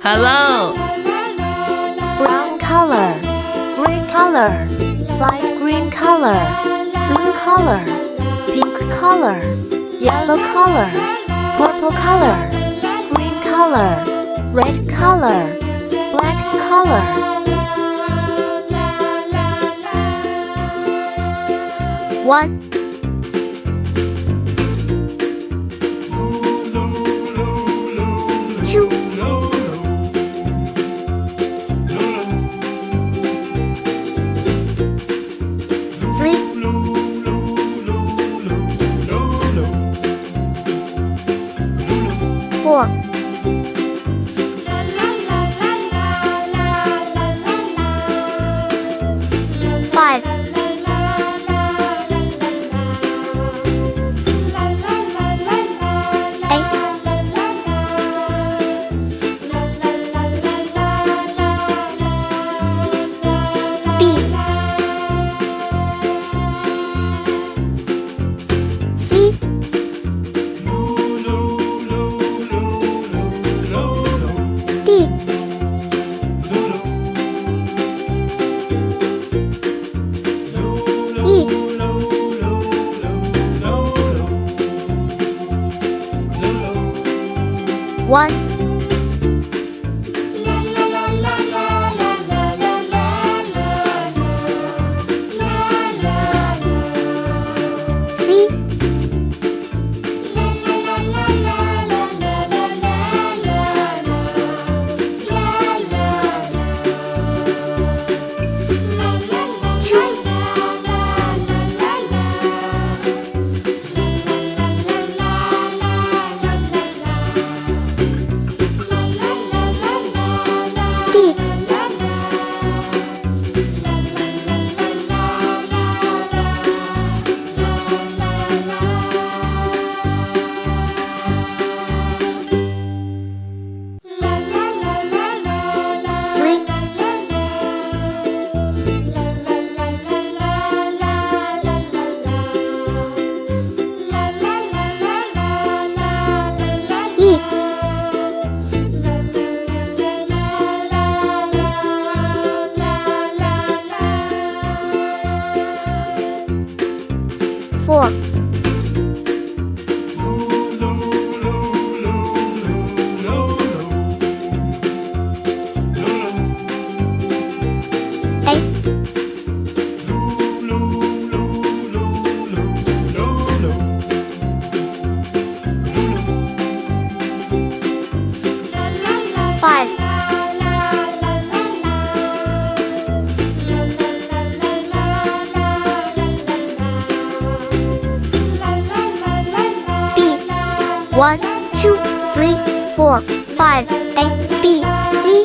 Hello. Brown color, gray color, light green color, blue color, pink color, yellow color, purple color, green color, red color, black color. 1 2 3 4 5 1 C D 3 E 4 5 B 1 2 3 4 5 A B C